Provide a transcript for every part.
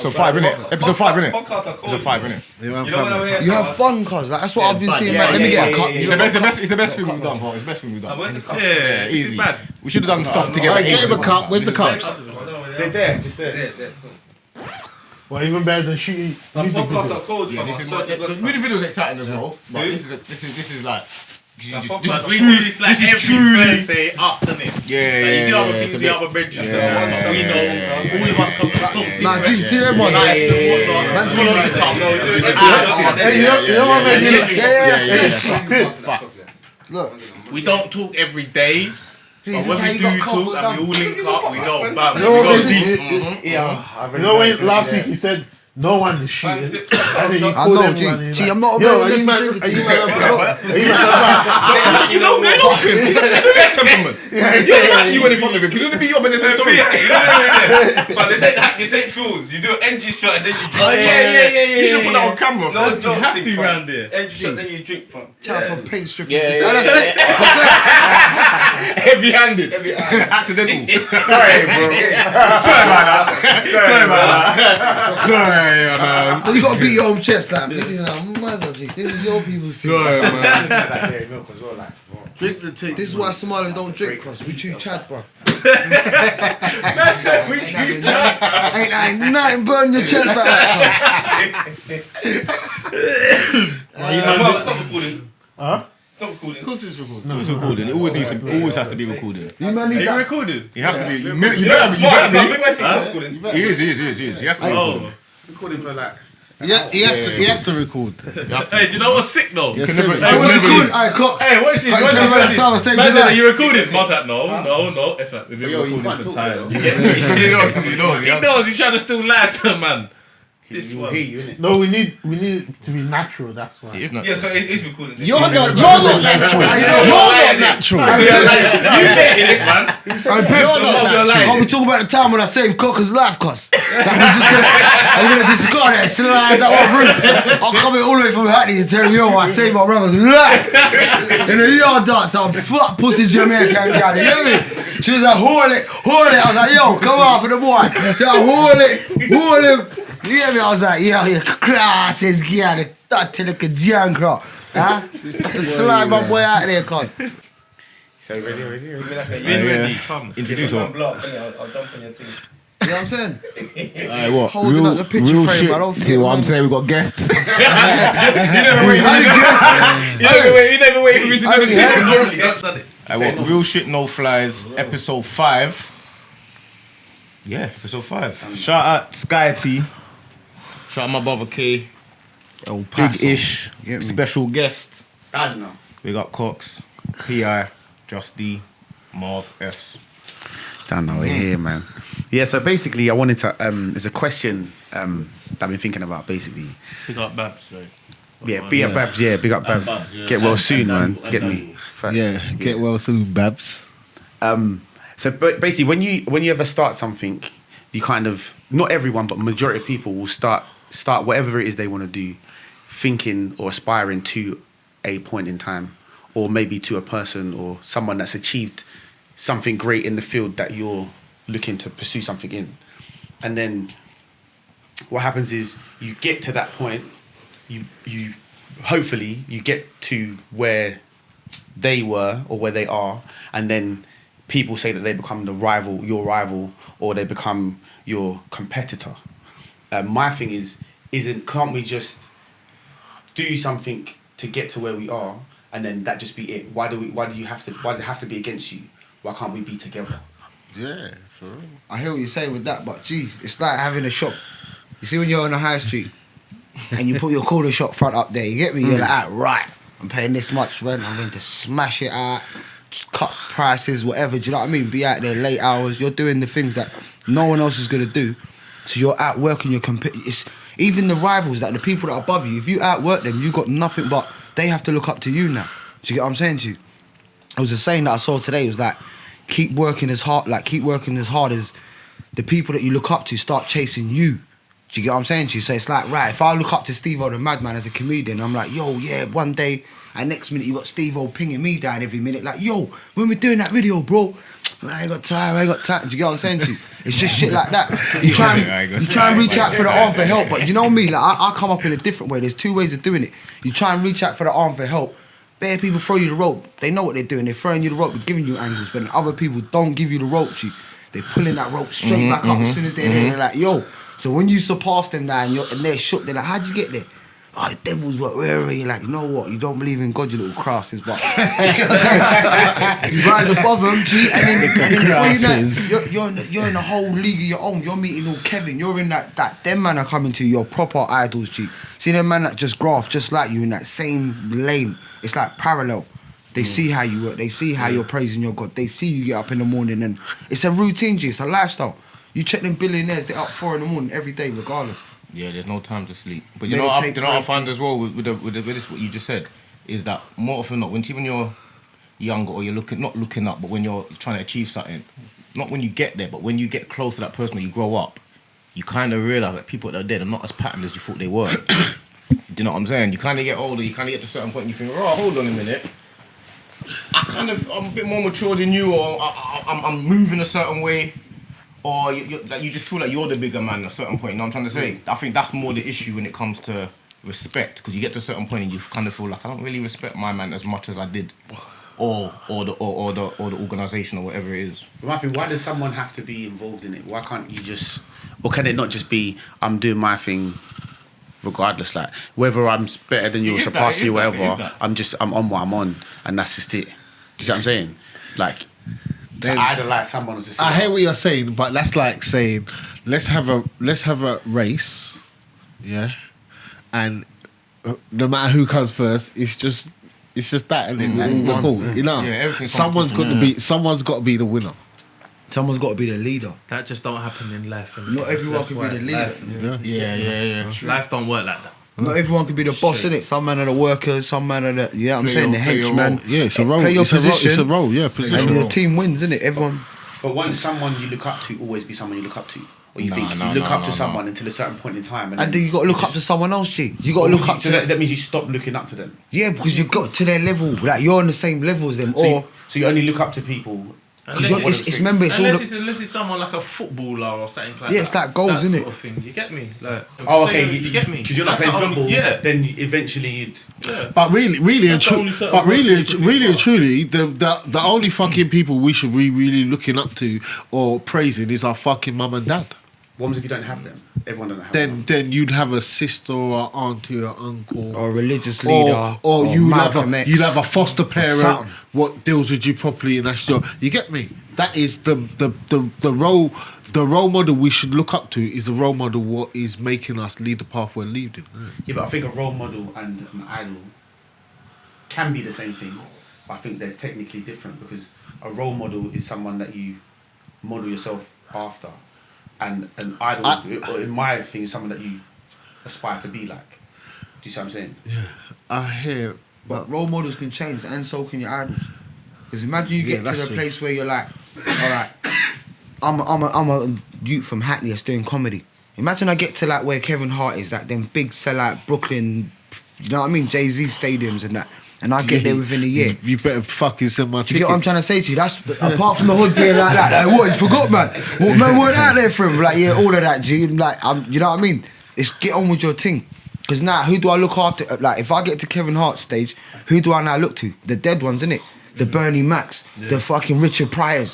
episode 5, innit? Episode 5, innit? Podcasts are cool. Episode 5, innit? You have fun, cuz. Like, that's what I've been seeing. Man. Let me get a cup. It's the best thing we've done, bro. It's the best thing we've done. Yeah, easy. We should have done stuff together. Alright, get him a cup. Where's the cups? They're there, just there. Well, even better than shooting music Podcasts are videos. cool. Yeah, this is the music video is exciting as well, but this is like. This This is is we do this like every Thursday, us and it. Yeah, You do other yeah, things, it's a the bit- other bedrooms. yeah, We know, all of us come to talk. Nah, G, see them one. Man's full of You know what, man? Look, We don't talk every day. But Jesus, when how we you do got talk couple and we all done. link up, we know. Bam, we You know what go they deep. did? You know when last week he said no one is shooting, and then you I call know, them G. man, and G, like, I'm not a yo, real are you living man? drinker, Are you G. man? You know, man. He's a temperament. You don't like you when in front of him. You don't be up and they say sorry. But this ain't fools. You do an NG shot and then you drink. Oh, yeah. You should put that on camera. No, first. you have to round there. NG shot, then you drink from. Shout out to paint strippers. Yeah. That's it. Heavy-handed. Accidental. Sorry, bro. Sorry about that. Sorry, man. You gotta beat your own chest, like, this is this is your people's thing. Sorry, man. Drink the tea. This is why Somalis don't drink, cause we chew Chad, bro. Ain't nothing burning your chest like that, Huh? Stop recording. Of course it's recorded. It's recording. It always has to be recorded. cuz. You man need that. recording? It has to be. You better be. He is. He has to be recorded. Recording for like. Yeah, he has to record. Hey, do you know what's sick though? Yes, never- sir. Hey, what's it called? Alright, cool. Hey, what is she? Can't you tell me about the time I saved your life? You recorded? What's that? No. It's like we've been recording for time. He knows. He knows. He's trying to still lie to him, man. This one. No, we need it to be natural. That's why. It is not. Yeah, so it is recording. You're not natural. You're not natural. You say it, man. Alright, Pip, I'll be talking about the time when I saved Cocker's life, cuz. Like, I'm gonna discard it and slide that one room. I'll come in all the way from Hackney and tell him, yo, I saved my brother's life. In a yard dance, I'm fuck pussy Jamaican gal, you hear me? She was like, hold it. I was like, yo, come on for the boy. She was like, hold him. You hear me? I was like, yo, cross his gal, that like a jankra. Huh? Slide my boy out there, cuz. So ready. Ready. Come. Introduce her. I'll jump on your thing. You know what I'm saying? Alright, what? Holding up the picture real frame, shit. I don't See feel what I'm man. saying? We got guests. You You never wait for me to do the thing. Yes. Alright, what? Real shit, no flies. Episode 5. Yeah, episode 5. Shout out Sky T. Shout out my brother K. El Big Paso. Ish. Get me. Special guest. I don't know. We got Cox, PI, Just D, Marv, Fs. Don't know, we're here, man. Yeah, so basically, I wanted to. There's a question that I've been thinking about. Basically, Pick up Babs, right? big up Babs. Yeah, big up Babs. Babs, yeah. Get well soon, man. Get me. Facts. Yeah, get well soon, Babs. So basically, when you ever start something, you kind of, not everyone, but majority of people will start whatever it is they want to do, thinking or aspiring to a point in time, or maybe to a person or someone that's achieved something great in the field that you're looking to pursue something in. And then what happens is you get to that point, you hopefully you get to where they were or where they are, and then people say that they become your rival, or they become your competitor. My thing can't we just do something to get to where we are, and then that just be it? Why does it have to be against you? Why can't we be together? Yeah, for real. I hear what you're saying with that, but gee, it's like having a shop. You see when you're on the high street and you put your corner shop front up there, you get me? You're like, right, I'm paying this much rent, I'm going to smash it out, cut prices, whatever, do you know what I mean? Be out there late hours, you're doing the things that no one else is going to do. So you're out working, it's even the rivals, like the people that are above you, if you outwork them, you got nothing but they have to look up to you now. Do you get what I'm saying to you? It was a saying that I saw today, it was like, keep working as hard as the people that you look up to start chasing you. Do you get what I'm saying to you? So it's like, right, if I look up to Steve-O the Madman as a comedian, I'm like, yo, yeah, one day, and next minute you got Steve-O pinging me down every minute, like, yo, when we're doing that video, bro, I ain't got time. Do you get what I'm saying to you? It's just shit like that. You try and reach out for the arm for help, but you know me, like I come up in a different way. There's two ways of doing it. You try and reach out for the arm for help. Bare people throw you the rope. They know what they're doing. They're throwing you the rope, they're giving you angles, but other people don't give you the rope, G. They're pulling that rope straight back up as soon as they're there. They're like, yo. So when you surpass them now and they're shook, they're like, how'd you get there? Oh, the devil's what? Where are you? Like, you know what? You don't believe in God, you little crosses, but you know what I'm saying? You rise above them, G, and then before you know, you're in a whole league of your own. You're meeting all Kevin. You're in that them man are coming to you, your proper idols, G. See them man that just graft just like you in that same lane. It's like parallel. They see how you work. They see how you're praising your God. They see you get up in the morning, and it's a routine, G. It's a lifestyle. You check them billionaires, they're up 4 a.m. every day, regardless. Yeah, there's no time to sleep. But you know what I find as well with this, what you just said, is that more often than not, when you're younger or you're not looking up, but when you're trying to achieve something, not when you get there, but when you get close to that person or you grow up, you kind of realise that people that are dead are not as patterned as you thought they were. Do you know what I'm saying? You kind of get older, you kind of get to a certain point and you think, oh, hold on a minute. I'm a bit more mature than you, or I'm moving a certain way. Or you just feel like you're the bigger man at a certain point. You know what I'm trying to say? I think that's more the issue when it comes to respect, because you get to a certain point and you kind of feel like I don't really respect my man as much as I did, or the organisation or whatever it is. But I think, why does someone have to be involved in it? Why can't you just, or can it not just be I'm doing my thing, regardless, like whether I'm better than you or surpassing you, whatever. I'm on what I'm on, and that's just it. Do you see what I'm saying? Like. Then, I idolize someone. I hear what you're saying, but that's like saying let's have a race, yeah, and no matter who comes first, it's just that, and we're cool, you know. Yeah, someone's got to be the winner. Someone's got to be the leader. That just don't happen in life. Not everyone can be the leader. Yeah. Life don't work like that. Not everyone can be the boss, innit? Some man are the workers, some man are the, you know what I'm saying, the henchman. Yeah, it's a role. Play your position. It's a role, yeah, position. And your team wins, innit? Everyone. But won't someone you look up to always be someone you look up to? Or you think you look up to someone until a certain point in time? And then you got to look up to someone else, G. You got to look up to them. That means you stop looking up to them? Yeah, because you got to their level. Like, you're on the same level as them. So you only look up to people... Unless it's someone like a footballer or something like that. Yeah, it's like goals, isn't it? Sort of thing. You get me? Like, you get me? Because you're not playing football. Yeah. Then eventually you'd. Yeah. But really and truly, the only fucking people we should be really looking up to or praising is our fucking mum and dad. What happens if you don't have them? Everyone doesn't have them. Then you'd have a sister or auntie or uncle or a religious leader, or you'd have a foster parent what deals with you properly, and that's you get me. That is the role model we should look up to, is the role model what is making us lead the path we're leading. Yeah, but I think a role model and an idol can be the same thing, but I think they're technically different, because a role model is someone that you model yourself after. And an idol, in my thing, is someone that you aspire to be like. Do you see what I'm saying? Yeah, I hear. But role models can change, and so can your idols. Because imagine you get to the place where you're like, all right, I'm a youth from Hackney that's doing comedy. Imagine I get to like where Kevin Hart is, like them big sellout Brooklyn, you know what I mean, Jay-Z stadiums and that. And I get there within a year. You better fucking send my tickets. You get what I'm trying to say to you? That's apart from the hood being like that. Like, what? You forgot, man. What man weren't out there for him? Like, yeah, all of that, G. Like, you know what I mean? It's get on with your thing. Because now, who do I look after? Like, if I get to Kevin Hart's stage, who do I now look to? The dead ones, innit? The Bernie Macs, the fucking Richard Pryors.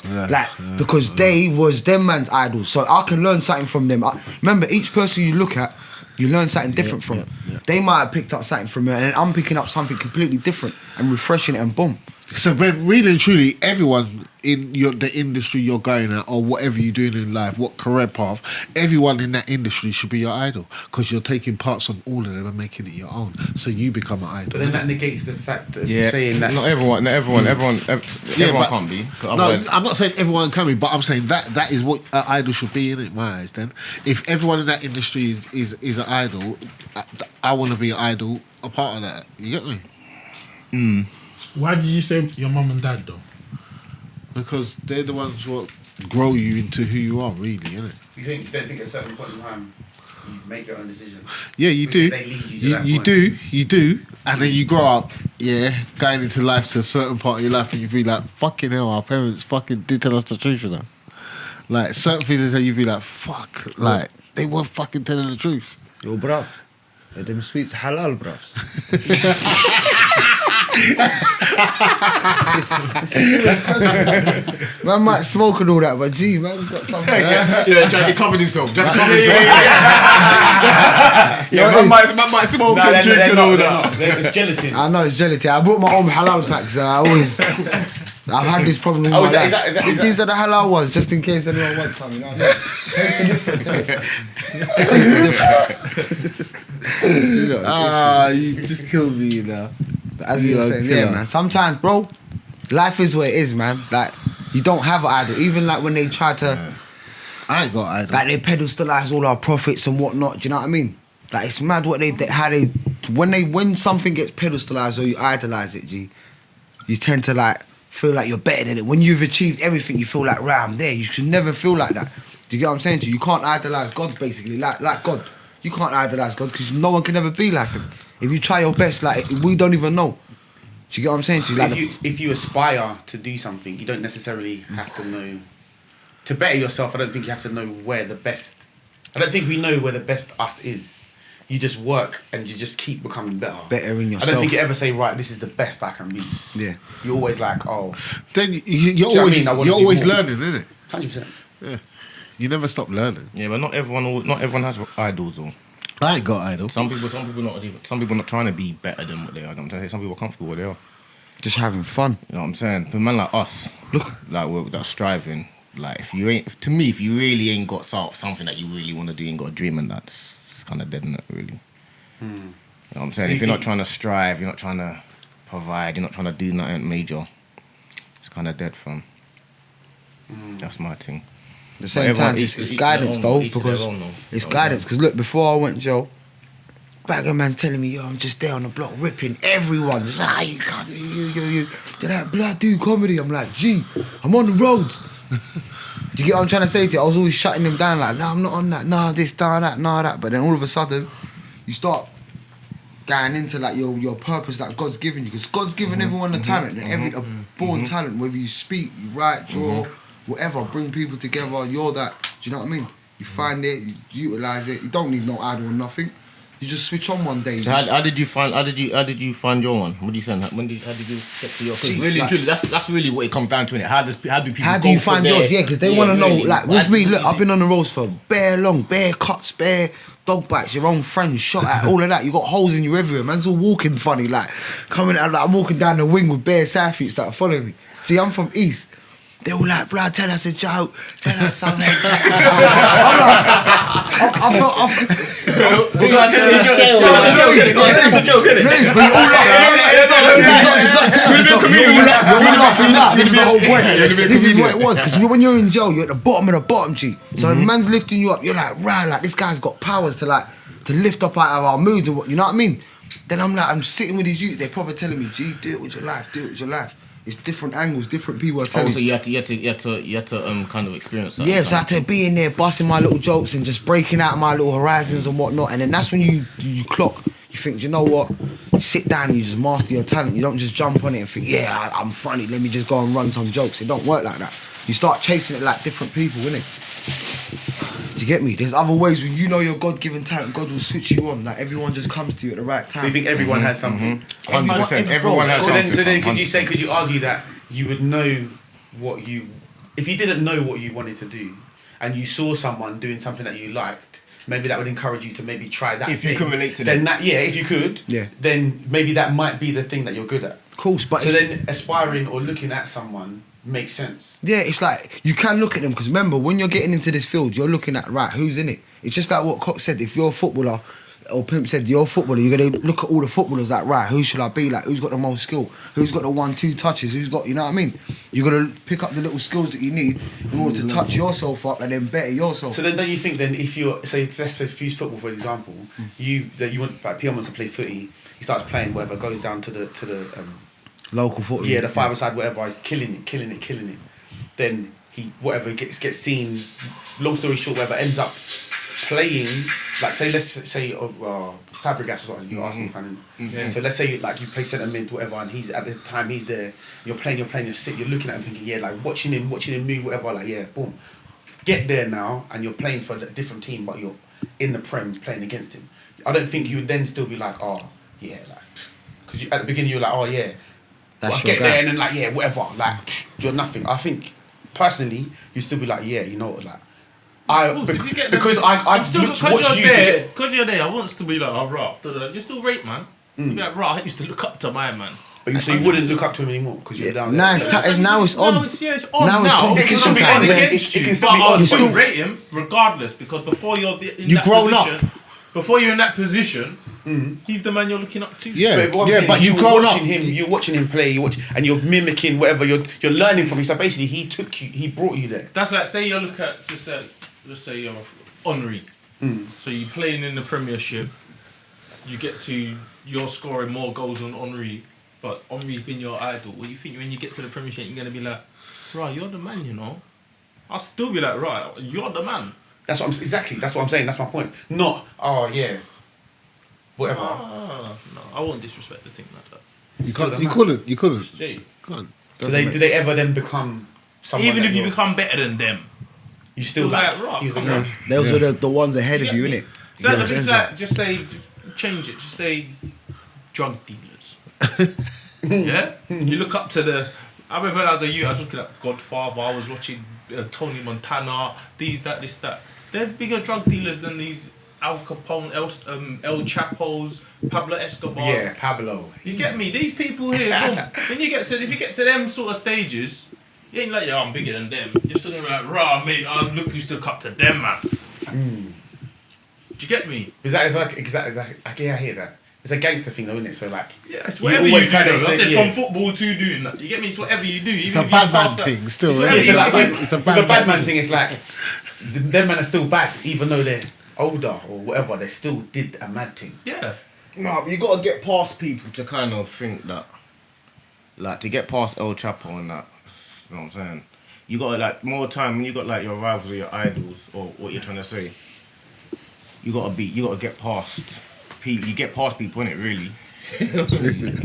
Because they was them man's idols. So I can learn something from them. Remember, each person you look at, you learn something different from. They might have picked up something from it, and then I'm picking up something completely different and refreshing it, and boom. So, but really and truly, everyone in the industry you're going at, or whatever you're doing in life, what career path, everyone in that industry should be your idol, because you're taking parts of all of them and making it your own. So you become an idol. But then that negates the fact that you're saying that everyone can't be. No, I'm not saying everyone can be, but I'm saying that is what an idol should be in my eyes. Then, if everyone in that industry is an idol, I want to be an idol, a part of that. You get me? Why did you say your mum and dad though? Because they're the ones what grow you into who you are, really, innit? You don't think at a certain point in time you make your own decisions? Yeah, you do. They lead you to that you point. do, and then you grow up going into life to a certain part of your life and you be like, fucking hell, our parents fucking did tell us the truth, you know. Like, certain things they tell you be like, fuck, like, they weren't fucking telling the truth. Yo, bruv. Them sweets halal, bruv. Man might smoke and all that, but gee, man's got something. Yeah, trying to cover himself. Yeah, man might smoke and drink and all that. It's gelatin. I know it's gelatin. I brought my own halal packs. I've had this problem with my life. These are the halal ones, just in case anyone wants some. You know what I mean? Taste the difference, innit? You just killed me, you know. But as you were saying, yeah, man. Sometimes, bro, life is what it is, man. Like, you don't have an idol. Even like when they try to, I ain't got idol. like they pedestalize all our prophets and whatnot. Do you know what I mean? Like it's mad what when something gets pedestalized or you idolize it, G, you tend to like feel like you're better than it. When you've achieved everything, you feel like, right, I'm there. You should never feel like that. Do you get what I'm saying to you? You can't idolize God, basically, like God. You can't idolize God because no one can ever be like him. If you try your best, like we don't even know. Do you get what I'm saying to you? Like If you aspire to do something, you don't necessarily have to know. To better yourself, I don't think you have to know where the best. I don't think we know where the best us is. You just work and you just keep becoming better. Better in yourself. I don't think you ever say, right, this is the best I can be. Yeah. You're always like, oh. Then you're always learning, isn't it? 100%. Yeah. You never stop learning. Yeah, but not everyone has idols though. I ain't got idols. Some people not trying to be better than what they are. I'm trying to say some people are comfortable where they are. Just having fun. You know what I'm saying? But man like us, like we're that striving. Like if you really ain't got something that you really want to do, and got a dream and that, it's kind of dead in it, really. You know what I'm saying? If you're not trying to strive, you're not trying to provide, you're not trying to do nothing major, it's kind of dead, fam. That's my thing. At the same time, it's guidance though, because it's guidance. Because look, before I went Joe, bagger man's telling me, yo, I'm just there on the block ripping everyone. Just, you can't, you. They're like, blood, do comedy. I'm like, gee, I'm on the roads. Do you get what I'm trying to say to you? I was always shutting them down, like, no, I'm not on that, no, this, no, that, no, that. But then all of a sudden, you start going into like your purpose that God's given you, because God's given everyone a talent, a born talent, whether you speak, you write, draw, whatever, bring people together. You're that. Do you know what I mean? You find it, you utilize it. You don't need no idol or nothing. You just switch on one day. So how did you find your one? What do you say? How did you get to your? Because really, truly, that's really what it comes down to, innit? How do people? How do you find yours? Yeah, because they want to know. Like with me, look, I've been on the roads for bare long, bare cuts, bare dog bites, your own friends shot at, all of that. You got holes in you everywhere. Man's all walking funny, like coming out. Like I'm walking down the wing with bare Southie's that are following me. See, I'm from East. They were like, blood, tell us a joke, tell us something, tell us something. I felt. It's not telling us a joke. You're all laughing now. This is the whole point. This is what it was. Because when you're in jail, you're at the bottom of the bottom, G. So if man's lifting you up, you're like, right, like this guy's got powers to lift up out of our moods and what, you know what I mean? Then I'm sitting with these youth, they're probably telling me, G, do it with your life, do it with your life. It's different angles, different people are telling. So you had to kind of experience that. Yeah, so I had to be in there busting my little jokes and just breaking out my little horizons and whatnot. And then that's when you clock. You think, you know what? You sit down and you just master your talent. You don't just jump on it and think, yeah, I'm funny. Let me just go and run some jokes. It don't work like that. You start chasing it like different people, innit? Do you get me? There's other ways when you know your God-given talent, God will switch you on. Like everyone just comes to you at the right time. So you think everyone has something? 100%. Everyone has something. So then could you argue that you would know what you... If you didn't know what you wanted to do and you saw someone doing something that you liked, maybe that would encourage you to maybe try that. If you can relate to them. If you could, then maybe that might be the thing that you're good at. Of course, but so then aspiring or looking at someone makes sense. Yeah, it's like you can look at them because remember when you're getting into this field, you're looking at who's in it. It's just like what Cox said. If you're a footballer, or Pimp said you're a footballer, you're gonna look at all the footballers like who should I be like? Who's got the most skill? Who's got the 1-2 touches? Who's got, you know what I mean? You're gonna pick up the little skills that you need in order to touch yourself up and then better yourself. So then, don't you think then if you're let's use football for example, you want like Pio wants to play footy, he starts playing whatever, goes down to the local footy. Yeah, the five-a-side, whatever, he's killing it. Then he, whatever, gets seen, long story short, whatever, ends up playing, like let's say Fabregas or you're Arsenal fan. Yeah. So let's say like you play centre mid, whatever, and he's at the time he's there. You're playing, you're looking at him thinking, yeah, like watching him move, whatever, like yeah, boom. Get there now, and you're playing for a different team, but you're in the Prem playing against him. I don't think you would then still be like, oh yeah, like because at the beginning you're like, oh yeah, That's get your guy. there and then like yeah, whatever, like you're nothing. I think personally, you still be like, yeah, you know, like. Because I've looked watch you to get. Because you're there, I want to be like, oh, right, you still rate, man. You be like, right, I used to look up to my man. But you say you wouldn't look up to him anymore because you're down there. Now it's on. Now it's on. Now it's competition It time. can still be on. You still rate him regardless because before you're in You that grown position, up. Before you're in that position, he's the man you're looking up to. Yeah, But what I'm saying but is you grown up. watching him. You're watching him play. And you're mimicking whatever. You're learning from him. So basically, he brought you there. That's like say you look at let's say you're Henry. So you're playing in the Premiership. You're scoring more goals than Henry, but Henry's been your idol. What do you think when you get to the Premiership, you're gonna be like, right, you're the man, you know? I'll still be like, right, you're the man. That's what I'm saying. That's my point. Not whatever. No, I won't disrespect the thing like that. You couldn't. Jay, Can't. So do they ever then become someone? even that if you you're- become better than them, you still still like, like, right, he was the come guy. on. Those are the ones ahead of you, innit? It's like, just say, change it. Just say, drug dealers. Yeah, you look up to the. I remember when I was a youth, I was looking at Godfather. I was watching Tony Montana. This, that. They're bigger drug dealers than these Al Capone, El Chapos, Pablo Escobar. Yeah, Pablo. You get me? These people here. When if you get to them sort of stages, you ain't like, yo, I'm bigger than them. You're still gonna be like, rah, mate, you still look up to them, man. Do you get me? Is that like exactly? I hear that. It's a gangster thing, though, isn't it? So like, Yeah, it's whatever you always do. kinda Though. I say, said yeah. from football to doing that. You get me? It's whatever you do. It's a bad man thing still. yeah, Isn't so it? like, It's a the bad bad man man thing is like, them men are still bad, even though they're older or whatever. They still did a mad thing. Yeah. No, but you got to get past people to kind of think that, like, to get past El Chapo and that. You know what I'm saying? You got to, like, more time when you got like your rivals or your idols or what you're trying to say. You got to get past people. You get past people, innit? Really.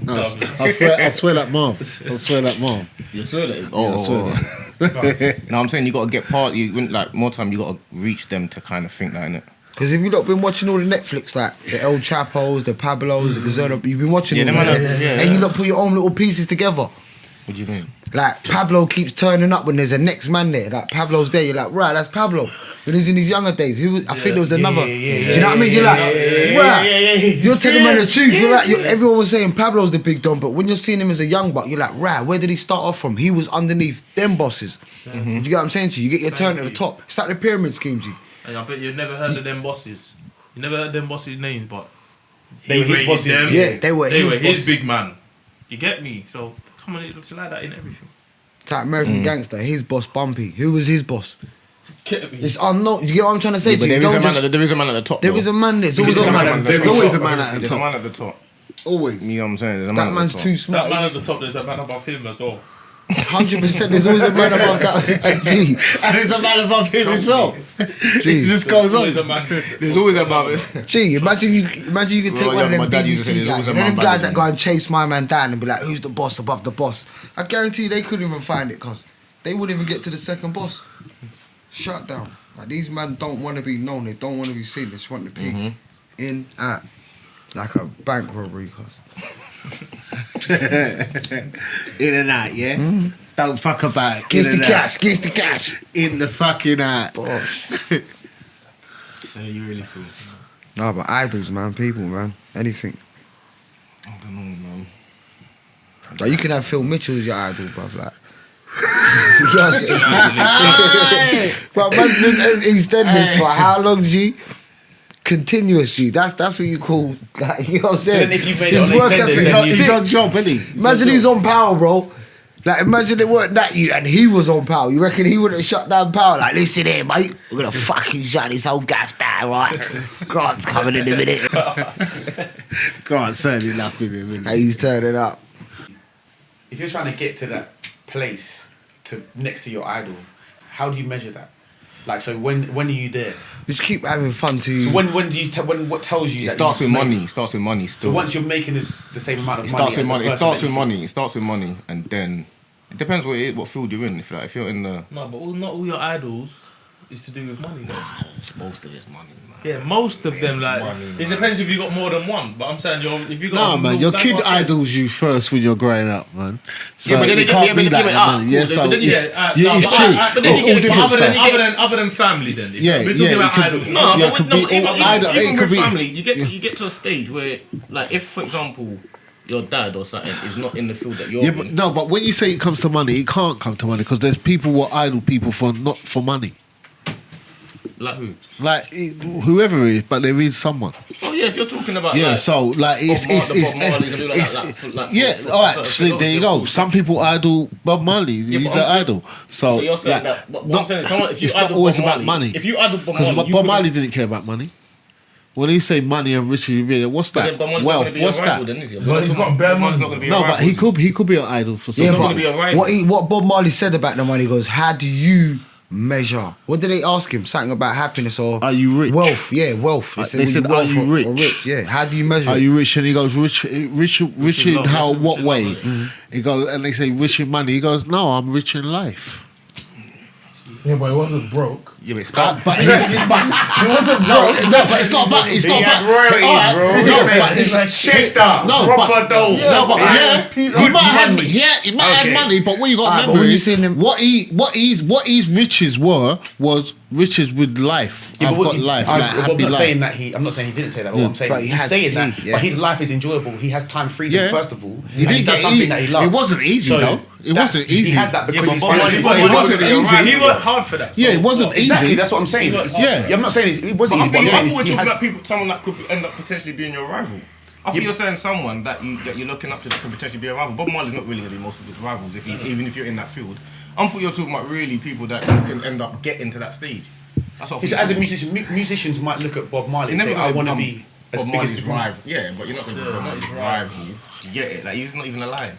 No, I swear that Marv. You swear that? I swear that. You know what I'm saying? You got to get past. Like more time. You got to reach them to kind of think that, innit? Because if you've not been watching all the Netflix, like the El Chapos, the Pablos, the Gazzola, you've been watching all that, and you lot put your own little pieces together. What do you mean? Like Pablo keeps turning up when there's a next man there. Like Pablo's there, you're like, right, that's Pablo. When he's in his younger days, I think there was another. Do you know what I mean? You're like, right. You're telling man the truth. You're like, everyone was saying Pablo's the big don, but when you're seeing him as a young buck, you're like, right, where did he start off from? He was underneath them bosses. Do you get what I'm saying to you? You get your turn at the top. It's like the pyramid scheme, G. And I bet you've never heard of them bosses. You never heard them bosses' names, but They were his rated bosses. them. Yeah, they were his his big man. You get me? So come on, it's like that in everything. It's like American Gangster. His boss, Bumpy. Who was his boss? Get me? It's unknown. You get what I'm trying to say But to you? there Don't is just- a man at the top. There though. is a man there. There's always There's a man at the There's top. always a man at the There's a man top. at the top. Always. You know what I'm saying? There's a man That at man's the top. too That smart. man at the top, there's a man above him as well. 100%. There's always a man above that. G. And there's a man above him as well. It Jeez. just goes Always a on. man. There's always a man. Gee, imagine you could take Well, one of yeah, them my dad used to say BBC there's guys, always a you know man them guys better that than go and chase my man down and be like, who's the boss above the boss? I guarantee you they couldn't even find it because they wouldn't even get to the second boss. Shut down. Like, these men don't want to be known, they don't want to be seen, they just want to be in, out. Like a bank robbery, cause. In and out, yeah? Don't fuck about it. Gives In the and out. cash, gives the cash. In the fucking out. Bosh. So you really feel. No, but idols, man, people, man, anything. I don't know, man. Like, you can have Phil Mitchell as your idol, bruv, like. But man's been in EastEnders for how long, G? Continuous, G. That's what you call, like, you know what I'm saying? then if you made it His on work EastEnders, ethic then is He's sick. on job, isn't he? He's Imagine on he's job. on Power, bro. Like, imagine it weren't that you and he was on Power. You reckon he wouldn't have shut down Power? Like, listen here, mate. We're going to fucking shut this whole gaff down, right? Grant's coming in a minute. Go on, certainly enough with him, Hey, he's turning up. If you're trying to get to that place, to next to your idol, how do you measure that? Like, so when are you there? Just keep having fun to. So when do you what tells you? It that starts you've with made- money. It starts with money. Still. So once you're making the same amount of It money, starts with as the money. It person starts that with you money. It starts with money, and then it depends what field you're in. If you're in the No, but not all your idols is to do with money though. most of it's money, man. Yeah, most of them like money, it man. depends if you got more than one. But I'm saying if you got No, man, your kid idol. idols you first when you're growing up, man. So Yeah, but then it they can't get- be yeah, like but- that ah, money. Yeah, cool, so but then- it's, yeah, yeah, it's true. but It's all different other stuff. than other than family, then Yeah, we're talking yeah, it about could idols. be- No, Yeah, it but could no, be even, all even, either- even it could with be- family, you get to a stage where, like, if for example, your dad or something is not in the field that you're Yeah, in, but no, but when you say it comes to money, it can't come to money because there's people who are idle people for not for money. like who? Like whoever it is, but there is someone. Oh yeah, if you're talking about Yeah, like, so like it's Bob it's Marley's and all it's like, yeah. for- All right, for- so there you for- go. for- Some people idol Bob Marley. Yeah, He's but an I'm- idol. So you're saying like, that? What not- I'm saying is, someone, if you it's not idol always Bob about Marley, money. if you idol Bob Because Marley, you Bob couldn't- Marley didn't care about money. When you say money and riches, what's But that? then Bob Marley's not Wealth. gonna be a What's rival that? then, is he? But he's got bare Bob Marley's money. not gonna be a No, rival, but he is could be an idol for Yeah, someone. gonna be a but rival. what Bob Marley said about the money goes, how do you measure? What did they ask him? Something about happiness or Are you rich? wealth? Yeah, wealth. They were said, wealth "Are you or rich?" Yeah. How do you measure? Are it? you rich? And he goes, rich in love, how, rich in what love, way? yeah. He goes, and they say rich in money. He goes, no, I'm rich in life. Yeah, but he wasn't broke. Yeah, but start. But he He wasn't no, broke. no, but it's not about. It's He not had about royalties, Alright, bro. No, Yeah, but it's it's like shit up. No, Proper but, dough. No, but Yeah. he Good might have money. he might have Okay. money, but what you got to Alright, but remember when you is seen him- what his riches was riches with life. Yeah, I've but got life, like I'm happy not life. saying that I'm not saying he didn't say that. But Yeah. what I'm saying But he he's has- saying that. yeah. But his life is enjoyable. He has time freedom. Yeah. First of all, He and didn't does get something easy. that he loves. It wasn't easy, though. It that's- wasn't easy. He has that because Yeah, he's but Bob Marley- financially It wasn't stable. easy. He worked hard for that. Yeah, it wasn't easy. Exactly, that's what I'm saying. Yeah. I'm not saying it was But easy. I But I'm think saying we're he talking has. about people, someone that could end up potentially being your rival. I think you're saying someone that you're looking up to that could potentially be a rival. Bob Marley's not really going to be most people's rivals, even if you're in that field. I thought you're talking about really people that you can end up getting to that stage. That's what I So think. as a musician, musicians might look at Bob Marley You're and never say, "I gonna want to become be as Bob big Marley's as rival. Yeah, but you're not going to be Bob Marley's rival. You get it? Like he's not even alive.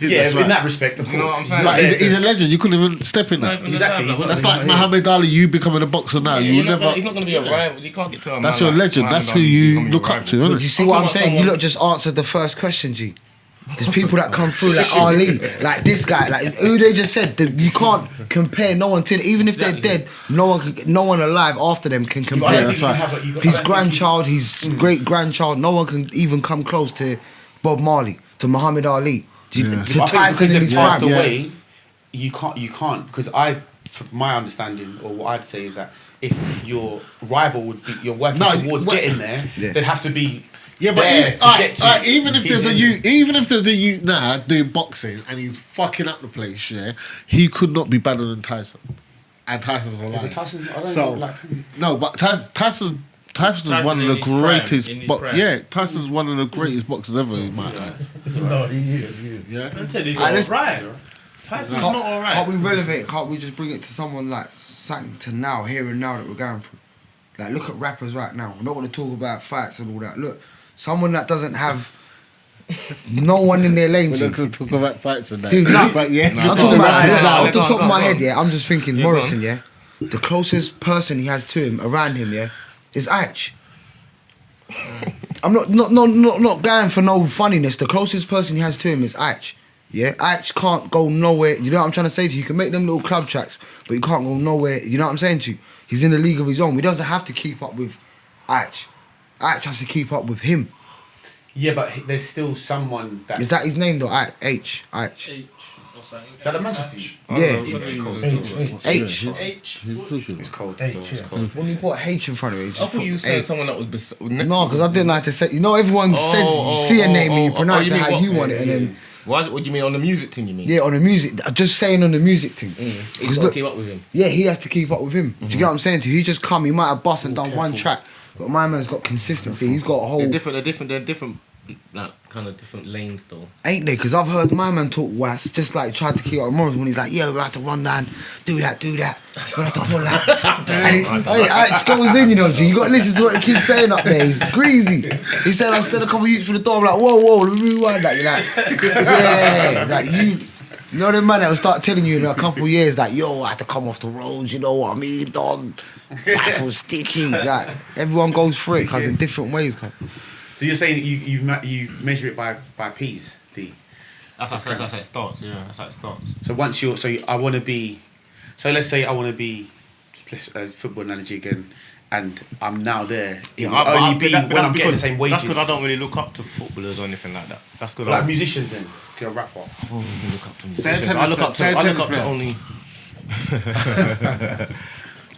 Yeah, in that respect, of course. You know what I'm He's saying? not Like, there he's to- a legend. You couldn't even step in that. Exactly. He's not That's there like to- Muhammad Ali. You becoming a boxer now. You He's never. not going to be a rival. You can't get to a That's man your like legend. Muhammad That's who Ali you becoming your look up rival. to, But isn't you it? see I'm what talking I'm about saying? You someone- lot just answered the first question, G. There's people that come through like Ali, like this guy, like who they just said. You can't compare no one to. Even if they're dead, no one alive after them can I compare. don't that's think you right. have a- you got- I His don't think grandchild, his great grandchild, no one can even come close to Bob Marley, to Muhammad Ali, to But I think Tyson because in they've his passed prime. away, you can't because from my understanding or what I'd say is that if your rival would be you're working No, towards well, getting there, yeah. they'd have to be Yeah, but there even, to get to even if his there's a end. you, even if there's a you now doing boxing and he's fucking up the place, yeah, he could not be better than Tyson, and Tyson's alive. but Tyson's- I don't so like- no, but Tyson's one of in the his prime, greatest. in his prime. Yeah, Tyson's one of the greatest boxers ever in my eyes. No, he is. Yeah, Man said he's let's- alright. Tyson's Can't, not alright. can't we relevate? Can't we just bring it to someone like something to now, here and now that we're going through? Like, look at rappers right now. We're not going to talk about fights and all that. Look, someone that doesn't have no one in their lane. we're G. not going to talk about fights and that. Dude, nah, but yeah, I'm talking about Nah, nah, off the go top on, of my go on. head. Yeah, I'm just thinking Yeah, go Morrison. on. Yeah, the closest person he has to him around him. Yeah, is Aich. I'm not going for no funniness. The closest person he has to him is Aich. Yeah, Aich can't go nowhere. You know what I'm trying to say to you? You can make them little club tracks, but you can't go nowhere. You know what I'm saying to you? He's in a league of his own. He doesn't have to keep up with Aich. Aich has to keep up with him. Yeah, but there's still someone that Is that his name though? Aich. H or something. is that the Manchester? Yeah. H. H. It's cold. H, Still. It's yeah. cold. When you put H in front of it, you I just thought put you H. said someone that was next. No, because I didn't like to say. You know, everyone says you see a name and you pronounce you it mean how what? you want it, and then What do you mean on the music thing? You mean? yeah, on the music. Just saying on the music thing. He's 'Cause got look- to keep up with him. Yeah, he has to keep up with him. Do you get what I'm saying to you? He just come. He might have bust and done one track, but my man's got consistency. He's got a whole. They're different, like kind of different lanes though. Ain't they? Because I've heard my man talk was just like tried to keep up with Morris when he's like, yeah, we'll have to run down, do that. We'll have to pull that. And he just goes in, you know, G. You got to listen to what he keeps saying up there. He's greasy. He said a couple of youths for the door. I'm like, whoa, let me rewind that. You're like, yeah, like you. You know the man that will start telling you in a couple of years that, yo, I had to come off the roads, you know what I mean, Don? Life was sticky. Like, everyone goes through it, cuz, in different ways, cuz. So you're saying you measure it by P's, D? That's how it starts. Yeah, that's how it starts. So once you're, I want to be, so let's say I want to be, football analogy again, and I'm now there. It will only be when I'm getting the same wages. That's because I don't really look up to footballers or anything like that. That's because like musicians then, a rapper. I don't really look up to musicians. I look up to only.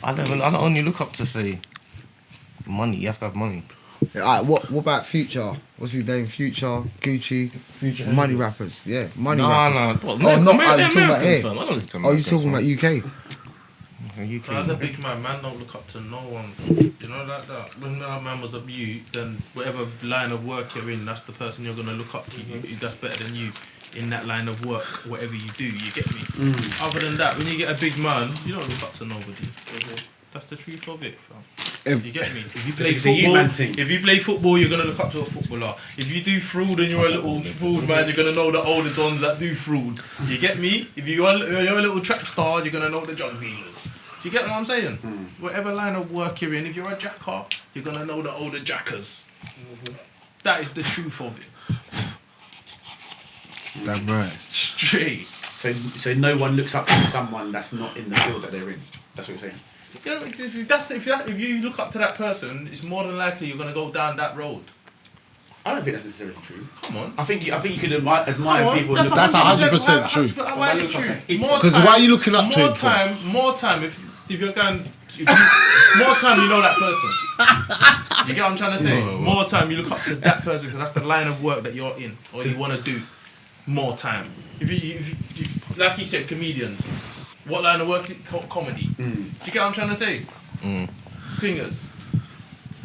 I don't only look up to say money. You have to have money. Yeah, alright, what about Future? What's his name? Future, Gucci, Future. money rappers. Yeah, money rappers. No. Oh, not. I'm talking about here. I don't listen to Oh, you talking about UK? UK. As a big man don't look up to no one. You know like that. When that man was a youth, then whatever line of work you're in, that's the person you're gonna look up to. That's better than you in that line of work, whatever you do. You get me? Other than that, when you get a big man, you don't look up to nobody. That's the truth of it, fam. You get me? If you play football, you're gonna look up to a footballer. If you do fraud and you're a little fraud man, you're gonna know the older dons that do fraud. You get me? If you're a little trap star, you're gonna know the drug dealers. Do you get what I'm saying? Whatever line of work you're in, if you're a jacker, you're gonna know the older jackers. That is the truth of it. Damn right. Straight. So no one looks up to someone that's not in the field that they're in. That's what you're saying. You know, if you look up to that person, it's more than likely you're gonna go down that road. I don't think that's necessarily true. Come on. I think you could admire people. That's 100% true. Because why are you looking up to him for? More time if you're going. More time you know that person. You get what I'm trying to say? More time you look up to that person because that's the line of work that you're in or you want to do. More time. If you like you said, comedians. What line of work is it? Comedy. Do you get what I'm trying to say? Singers.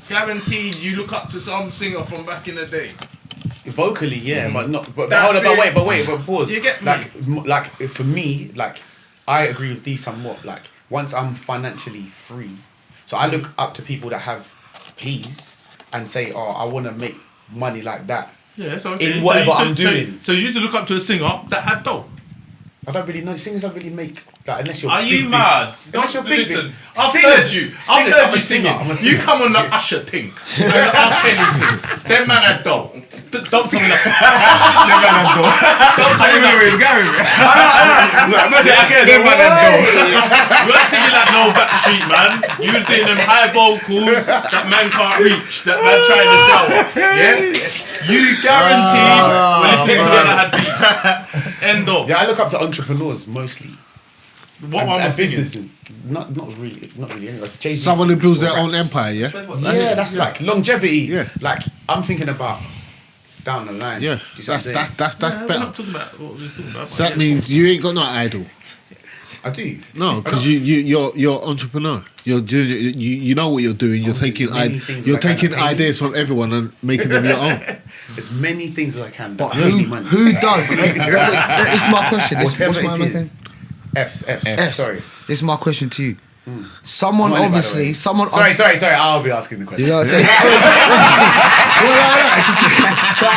Guaranteed you look up to some singer from back in the day. Vocally, yeah, but not. But That's hold on, it. but pause. You get me? Like for me, like I agree with D somewhat. Like once I'm financially free, so I look up to people that have P's and say, oh, I want to make money like that. Yeah, so in whatever I'm doing. So you used to look up to a singer that had dough. I don't really know. Singers don't really make that unless you're. Are big, you big. mad? Unless you're big. Listen, big. I've Singers- heard you. I've singers- heard I'm a you singer, singing. I'm a You singer. come on the Usher thing. And the R. Kelly thing. Them man had dough. Don't tell me that. Them man had dough. Don't tell me that. Them man had dough. You ain't singing like no Backstreet man. You was doing them high vocals that man can't reach. That man trying to shower. Yeah? You guaranteed we're listening to them that had beats. End of. Yeah, I look up to entrepreneurs mostly. What one and was singing? business, not really. Anyway. Jay-Z Someone who builds their raps. own empire, yeah? Yeah, that's like longevity. Yeah. Like I'm thinking about down the line. Yeah, Do you see what I'm saying? that's We're better. not talking about what we was talking about. So that means you ain't got no idol. I do. No, because you're entrepreneur. You're doing you know what you're doing. You're taking many things you're like that taking that pay me. ideas from everyone and making them your own. As many things as I can. But that pay me money. who does? This is my question. What's Whatever my it name? is. F's. Sorry. This is my question to you. Someone Money, by the obviously, way. someone. Sorry. I'll be asking the question. You know what I'm saying?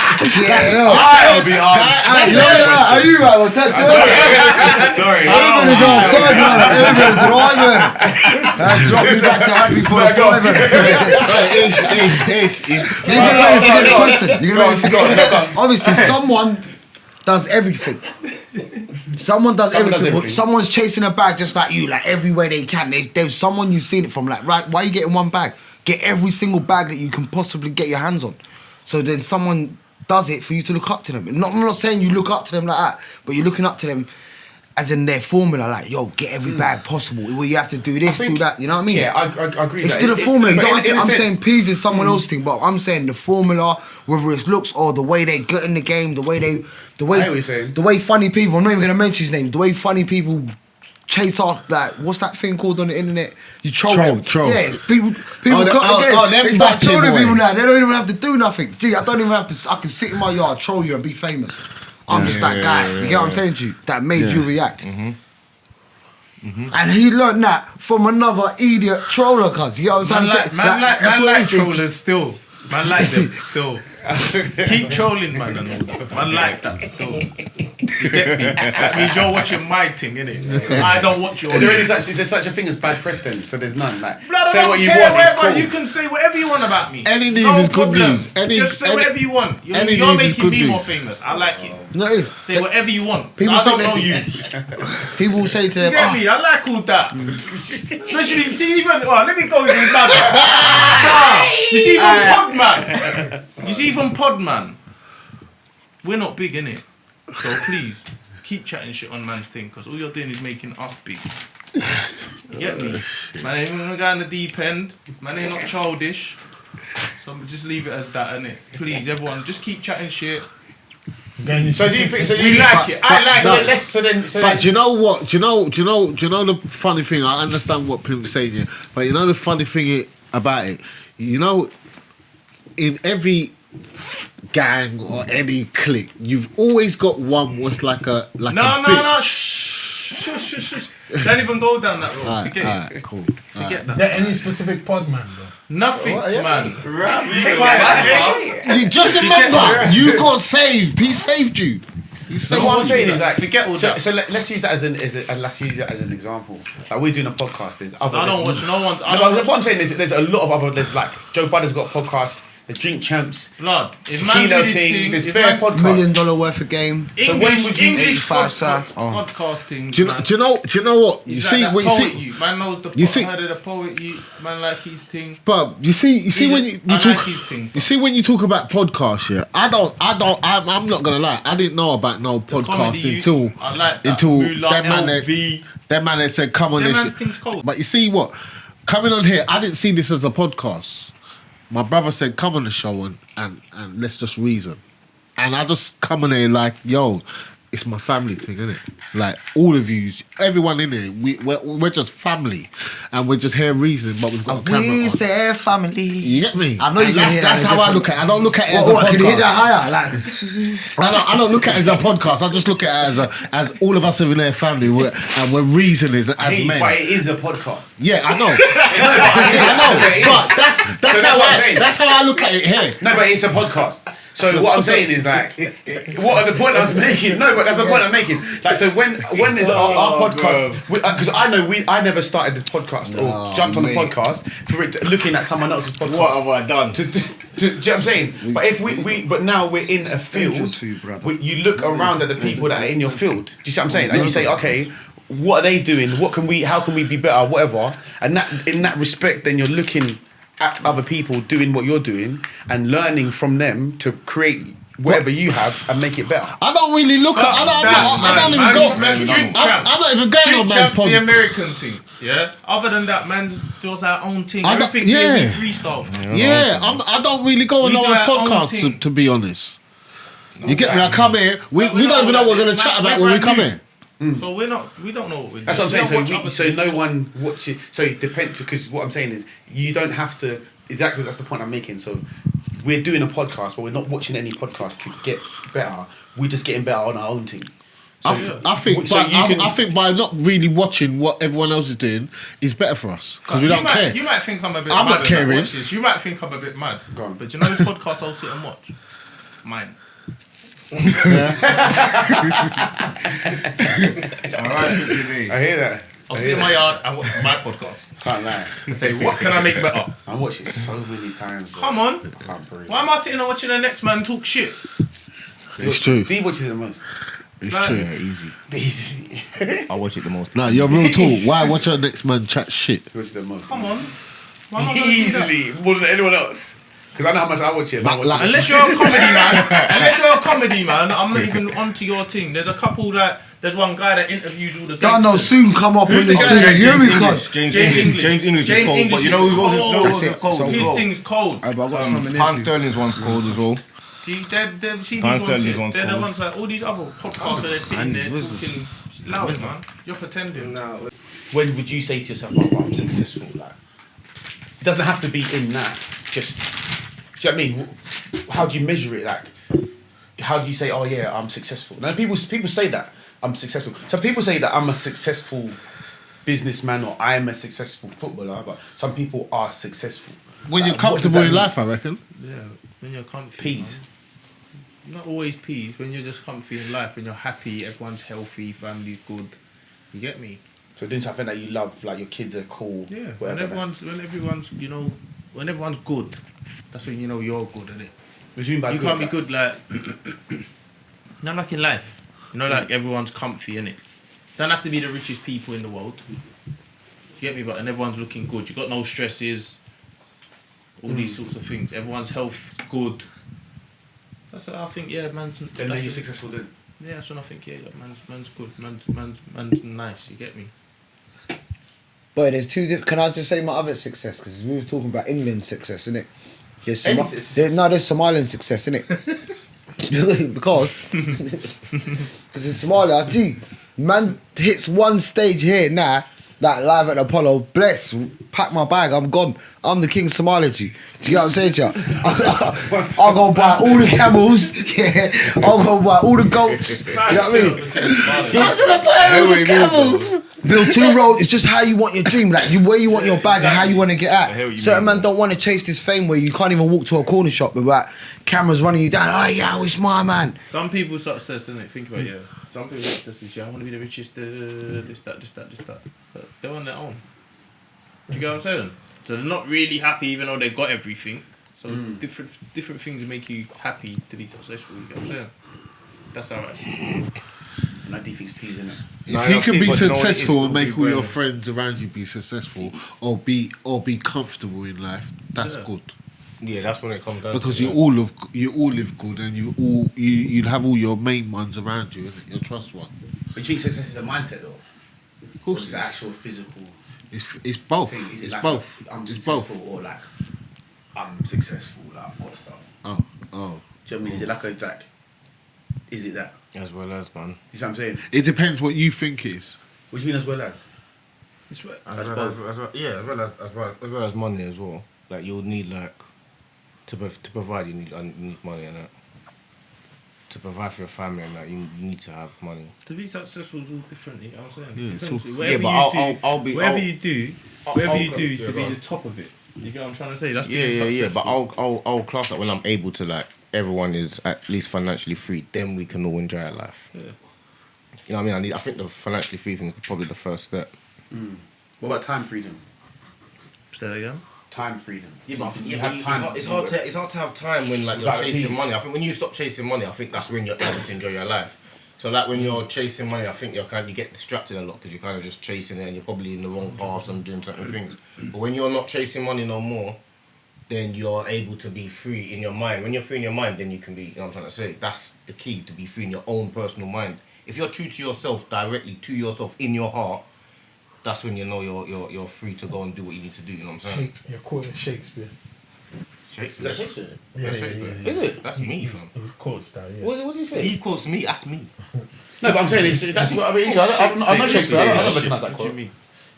I'll be asking. Are you right? Well, touch Sorry. Everybody's outside, man. Everybody's driving. Drop me back to happy for the fiver. You're gonna let me forget the question. You're gonna let me forget. Obviously, someone does everything. Someone does everything. Well, someone's chasing a bag just like you, like every way they can. There's someone you've seen it from. Like, right, why are you getting one bag? Get every single bag that you can possibly get your hands on. So then someone does it for you to look up to them. I'm not saying you look up to them like that, but you're looking up to them as in their formula, like, yo, get every bag possible. Well, you have to do this, do that. You know what I mean? Yeah, I agree. It's with still a that. formula. You but don't have to, in a I'm sense- saying P's is someone else's thing, but I'm saying the formula, whether it's looks or the way they get in the game, the way I know what you're saying. the way funny people. I'm not even gonna mention his name. The way funny people chase off, like, what's that thing called on the internet? You troll them. Troll. Yeah, people Oh, cut the game. them They start batching trolling boy. people now. They don't even have to do nothing. Gee, I don't even have to. I can sit in my yard, troll you, and be famous. I'm just that guy. You get what I'm saying to you? That made you react. And he learned that from another idiot troller, cuz. You know what I'm saying? Man like it is. trollers still. Man like them still. Keep trolling, man, and all that. Man like that still. You get me? That means you're watching my thing, innit? I don't watch yours. Is there such a thing as bad press then? So there's none. Like, Blood, say I don't what you care, want. whatever. It's cool. You can say whatever you want about me. Any news is good problem. news. Just say whatever you want. You're any news is making good me more news. famous. I like it. No, Say whatever you want. People I don't think know you. people will say to You them, get oh, me? I like all that. Especially, see, even, well, let me go even bad. You see, even Podman. We're not big, innit? So please, keep chatting shit on man's thing, because all you're doing is making us big. You get me? Man ain't gonna go in the deep end. Man ain't not childish. So just leave it as that, innit? Please, everyone, just keep chatting shit. So do you think? So We like it. I like it. But do you know what? Do you know the funny thing? I understand what Pimp's saying here, but you know the funny thing about it. You know, in every gang or any clique, you've always got one what's like a No. bitch. Shh. Don't even go down that road. Forget it. Alright, cool. Forget Is that. there any specific pod man though? Nothing, man. Just remember, you got saved. He saved you. He So saved what I'm you. saying is like, Forget all that. So let's use that as let's use that as an example. Like we're doing a podcast. There's other. I don't watch no one's. What I'm saying is there's a lot of other. There's like Joe Budden's got a podcast. The Drink Champs. Blood. If man Tequila do this Ting. There's if bare man- podcasts. $1 million worth of game. So when English, would you- English 85 sir. podcasting. Do you know what? You He's see, like what that you poet see, you. Man knows the you see- heard of the poet you. Man like his thing. but you see when you I talk. like his thing. You see when you talk about podcasts, yeah, I'm not gonna lie. I didn't know about no Comedy podcast youth, until I like that. until Moolah, that man LV. that man that said come on Them this. man's thing's cold. But you see what? Coming on here, I didn't see this as a podcast. My brother said come on the show and let's just reason. And I just come on here like, yo, it's my family thing, isn't it? Like all of you, everyone in here, we're just family, and we're just here reasoning, but we've got a camera We on. say family. You get me? I know you And can that's hear that's that how I different. look at it. I don't look at it as What, a can you hit podcast. that higher? Like, I don't look at it as a podcast. I just look at it as all of us in their family, and we're reasoning as Hey, men. but it is a podcast. Yeah, I know. I It know. is. But that's So how what I'm saying. that's how I look at it here. No, but it's a podcast. So what I'm saying is like, what are the point I was making? No, but that's the point I'm making. Like, so when is our podcast? Because I never started this podcast or jumped on the podcast for it looking at someone else's podcast. What have I done? Do you know what I'm saying? But if but now we're in a field, dangerous for you, brother. you look around at the people that are in your field. Do you see what I'm saying? And you say, okay, what are they doing? How can we be better? Whatever. And that in that respect, then you're looking at other people doing what you're doing and learning from them to create whatever you have and make it better. I don't really look at. I don't even go. I'm not even going on man's the podcast. American thing. Yeah. Other than that, man does our own thing. I don't- Everything yeah. here we freestyle. Yeah, I don't really go on We no do our own podcast thing. to be honest. You get me? I come here. We don't even know what we're gonna chat about when we come here. So we don't know what we're doing. That's what I'm saying. We don't watch So other no things. one watches. So it depends, because what I'm saying is you don't have to. Exactly, that's the point I'm making. So we're doing a podcast, but we're not watching any podcast to get better. We're just getting better on our own thing. So, I think by not really watching what everyone else is doing is better for us because we don't care. You might think I'm a bit I'm mad. not caring. Watch this. You might think I'm a bit mad. Go on. But you know the podcast I'll sit and watch? Mine. I hear that. I'll sit in my yard and watch my podcast. Can't lie. And say, what can I make better? I watched it so many times. Bro. Come on. I can't breathe. Why am I sitting and watching the next man talk shit? It's true. D watches it the most. It's Like- true. Yeah, easy. Easily. I watch it the most. No, you're real tall. Why watch our next man chat shit? He watches it the most. Come on. Why am I gonna do that? Easily. More than anyone else. Because I know how much I watch it. Like- like- Unless you're a comedy man, I'm not even onto your thing. There's a couple that there's one guy that interviews all the don't know, gangsters. soon come up on this the thing. guy? You hear me, cuz? James James English. James English is cold, but you know who English goes? is That's it. cold? So- His thing's cold. I've got some in Pound there. Sterling's one's cold as well. See, they're see Pound these ones Sterling's here. one's They're the cold. ones like all these other podcasts where they're sitting there talking loud, man. You're pretending. When would you say to yourself, oh, I'm successful? Like, it doesn't have to be in that. Just, do you know what I mean? How do you measure it? Like, how do you say, oh yeah, I'm successful? Now people say that I'm successful. So people say that I'm a successful businessman or I'm a successful footballer, but some people are successful. When Like, you're what does comfortable that in mean? life, I reckon. Yeah, when you're comfy. Peas. not always peace. When you're just comfy in life, when you're happy, everyone's healthy, family's good. You get me? So doing something that you love, like your kids are cool. Yeah. Whatever. When everyone's good, that's when you know you're good, innit? What do you mean by You good, can't be like- good like not like in life. You know, like everyone's comfy, innit? Don't have to be the richest people in the world. You get me? But and everyone's looking good. You got no stresses. All these sorts of things. Everyone's health good. That's what I think. Yeah, man's. Then that's you're when- successful then. Yeah, that's when I think. Yeah, man's good. Man's nice. You get me? Boy, there's two different. Can I just say my other success? Because we was talking about England success, innit? There's Any success? there's Somalian success, innit? because in Somalia, gee, man hits one stage here now, that live at Apollo, bless, pack my bag, I'm gone. I'm the king of Somalia, G. Do you get what I'm saying, G? I'll go buy all the camels, yeah. I'll go buy all the goats. You know what I mean? I'm gonna buy all the camels. Build 2 roads. It's just how you want your dream, like where you want your bag and how you want to get I hear what at. you Certain mean, man don't want to chase this fame where you can't even walk to a corner shop without cameras running you down. Oh yeah, it's my man. Some people's success, innit? Think about it, yeah. Some people's success is, yeah, I want to be the richest, this, that. But they're on their own. Do you get what I'm saying? So they're not really happy even though they got everything. So different things make you happy to be successful, you get what I'm saying? That's how I see it. And I do think it's peas, innit? If you can be but you know what it is, successful and it'll make be all your better. friends around you be successful or be comfortable in life, that's Yeah. good. Yeah, that's when it comes down. Because to you all live good and you'd have all your main ones around you, innit? Your trust one. But you think success is a mindset though? Of Or course, is it actual physical it's both. thing? Is it It's like both. I'm It's successful both. or like I'm successful, like I've got stuff. Oh. Do you know what I mean? Is it like is it that? as well as man. You see what I'm saying? It depends what you think is. What do you mean as well as? It's right. As That's well, both. as well, yeah, as well as money as well. Like you'll need like to provide. You need money and that. To provide for your family and that, you need to have money. To be successful is all different, you know what I'm saying? Yeah, it's Essentially, all- whatever but you do, I'll be. whatever I'll- you do, I'll- whatever I'll you go- do yeah, to be go on. the top of it. You get what I'm trying to say? That's Yeah, being yeah, successful. but I'll class that when I'm able to, like, everyone is at least financially free. Then we can all enjoy our life. Yeah. You know what I mean? I think the financially free thing is probably the first step. What about time freedom? Say that again? Time freedom. Yeah, So but you have time. it's hard to have time when like you're Like chasing peace. money. I think when you stop chasing money, I think that's when you're able to enjoy your life. So like when you're chasing money, I think you get distracted a lot because you're kind of just chasing it and you're probably in the wrong path and doing certain things. But when you're not chasing money no more, then you're able to be free in your mind. When you're free in your mind, then you can be. You know what I'm trying to say? That's the key, to be free in your own personal mind. If you're true to yourself, directly to yourself in your heart, that's when you know you're free to go and do what you need to do. You know what I'm saying? Shakespeare, you're quoting Shakespeare. Shakespeare. Shakespeare? Yeah, That's yeah, Shakespeare. yeah, Is it? That's me, fam. His quotes that, yeah. What did he say? He quotes me, that's me. No, but I'm saying that's what I mean. I know Shakespeare. I don't recognise that What do you quote. mean?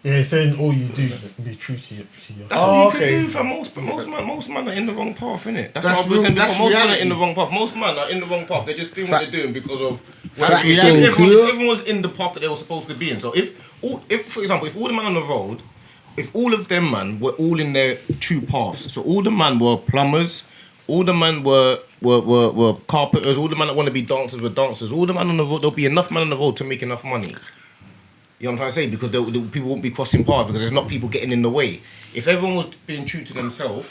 Yeah, he's saying all you do, be true to your. That's Oh, all you okay. can do, fam. Most man are in the wrong path, innit? That's That's what I was saying that's before. Most men are reality. in the wrong path. Most men are in the wrong path. They're just doing what they're doing because of... That's if reality. everyone's in the path that they were supposed to be in. So if for example, if all the men on the road, if all of them man were all in their true paths, so all the men were plumbers, all the men were carpenters, all the men that want to be dancers were dancers, all the men on the road, there'll be enough men on the road to make enough money. You know what I'm trying to say? Because the people won't be crossing paths because there's not people getting in the way. If everyone was being true to themselves,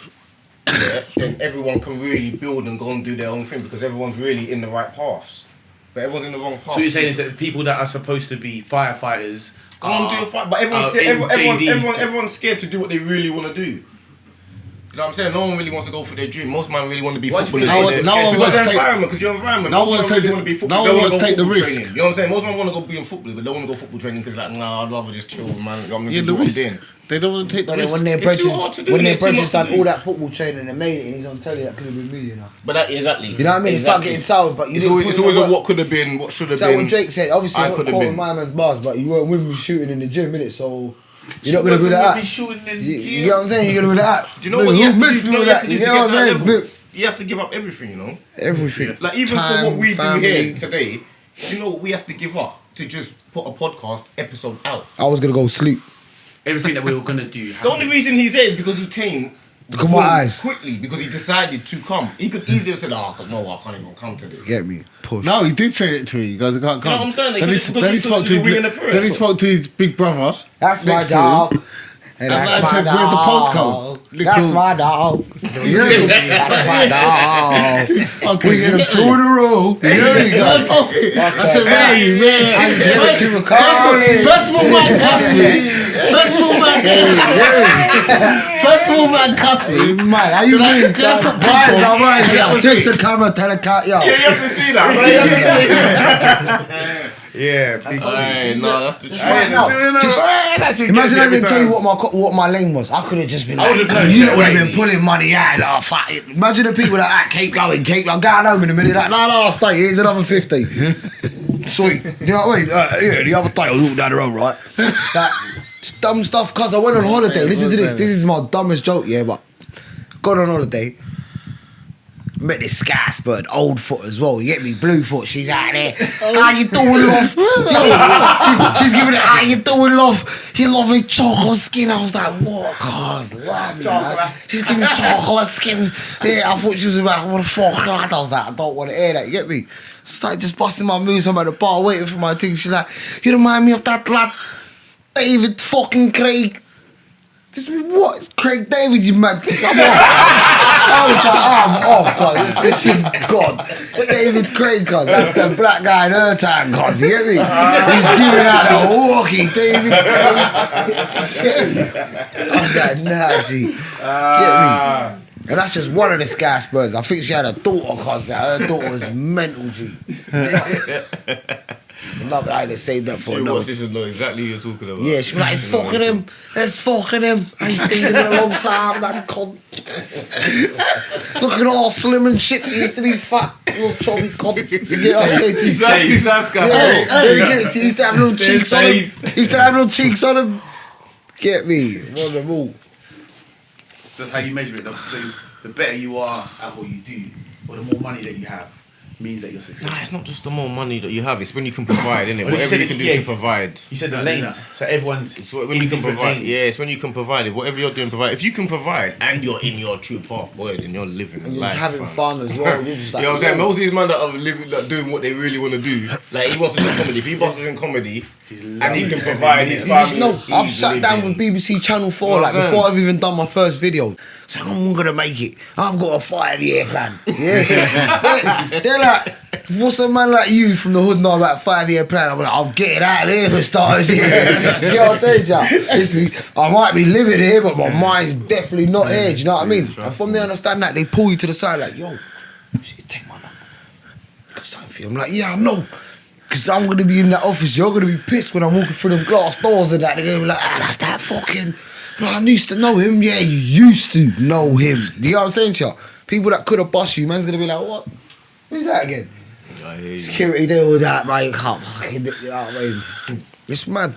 yeah, then everyone can really build and go and do their own thing because everyone's really in the right paths. But everyone's in the wrong path. So what you're saying is that people that are supposed to be firefighters Go and do a fight, but everyone's scared. Everyone's scared to do what they really want to do. You know what I'm saying? No one really wants to go for their dream. Most men really want to be Why do you footballers. think no one Because wants their to take- environment, because your environment. no Most one men wants really to- want to be no football. one They wanna wants to go take the football risk. training. You know what I'm saying? Most men want to go be in football, but they want to go football training because like, nah, I'd rather just chill, man. I'm gonna Yeah, do the what I'm risk. doing. They don't want to take the But then risk. when their It's too brethren, hard to do, when their it's too much brethren to done do. all that football training and made it, and he's on telly, that could have been me, you know. But that exactly. You know what I mean? It start getting sour, but you It's didn't always, put it's in the always a work. what could have been, what should have It's like been. what Drake said. Obviously, I I'm not could have calling been. my man's bars, but you weren't with me shooting in the gym, innit? So you're not gonna be like that. You get what I'm saying? You're gonna be like that. Do you know what he has to do? Miss You me know with what he has that. to do You to get get what to I'm that saying? level? Bit- He has to give up everything, you know. Everything. Like even for Time, what we family. do here today, you know what we have to give up to just put a podcast episode out. I was gonna go sleep. everything that we were gonna do. The only reason he's here is because he came Look at my eyes. quickly because he decided to come. He could easily have said, "Oh no, I can't even come to this." Get me? Push. No, he did say it to me. He goes, I can't come. You know what I'm saying? Then he spoke to his big brother. That's my next to him. dog. Hey, And that's man my said, dog. "Where's the postcode?" That's my dog. That's my dog. He's fucking. We get him 2 in a row. There you go. I said, "Where are you? I just never keep a call. First of all, man, cuss me. First of all, man, cuss me. Man, how you doing? Can I put Right, Just the camera, tell the cat, yo. Yeah, you have to see that. Yeah, big Hey, no, that's the truth. Imagine I didn't tell you what my lane was. I could have just been like, would've known you straight would have away. been pulling money out. Like, fuck it. Imagine the people that keep going, I'm going home in a minute. Like, no, I'll stay. Here's another 50. Sweet. You know what I mean? Yeah, the other day I was walking down the road, right? That just dumb stuff. Cause I went on holiday. Listen to this. This is my dumbest joke, yeah. But got on holiday. Met this scouse bird, old foot as well. You get me, blue foot. She's out there. How you doing, love? she's giving it. How you doing, love? You love me chocolate skin. I was like, what? God, love me, man. She's giving me chocolate skin. Yeah, I thought she was about what the fuck, lad. I was like, I don't want to hear that. You get me? Started just busting my moves. I'm at the bar waiting for my thing. She's like, you remind me of that lad, David fucking Craig. This is what? It's Craig David, you mad? Come on. I was like, I'm off, cuz. This is God. David Craig, cuz. That's the black guy in her time, cuz. You get me? He's giving out a walkie, David Craig. I was like, nah, G. Get me? And that's just one of the sky spurs. I think she had a daughter, cuz. Her daughter was mental, G. Love it, I had to save that for She another. watched this and know exactly who you're talking about. Yeah, she be like, it's fucking him. It's fucking him. I ain't seen him in a long time. That cunt. Looking all slim and shit. He used to be fat. Little chubby cunt. You get what I'm saying to you? He's asking. Yeah, you get it? He used to have little cheeks on him. He used to have little cheeks on him. Get me? One of them all. So that's how you measure it. So the better you are at what you do, or the more money that you have, means that you're successful. Nah, it's not just the more money that you have. It's when you can provide, innit? Well, you Whatever said you it- can do yeah. to provide. You said the Yeah, lanes, yeah. so everyone's It's when in you can different provide. lanes. Yeah, it's when you can provide it. Whatever you're doing, provide. If you can provide and you're in your true path, boy, then you're living And a you're life. just having fam. fun as well. You're just like, You know what I'm saying? Most of these men that are living, like, doing what they really want to do, like he wants to do comedy. If he bosses in comedy and he can provide his You just family, know, I've he's sat down living. with BBC Channel 4, You know like, what I'm before I've even done my first video. So I'm gonna make it. I've got a 5-year plan. Yeah. They're like, what's a man like you from the hood know about a 5-year plan? I'm like, I'm getting out of here for starters here. You know what I'm saying, y'all? It's me. I might be living here, but my mind's definitely not here. Do you know what I mean? And from they understand that, they pull you to the side like, yo, you should take my number. Got something for you. I'm like, yeah, I know. Because I'm going to be in that office. You're going to be pissed when I'm walking through them glass doors and that. They're going to be like, that's that fucking... Like, I used to know him. Yeah, you used to know him. Do you know what I'm saying, y'all? People that could have bust you, man's going to be like, what? Who's that again? I hear you. Security, they all that, man. You can't fucking... You know what I mean? It's mad.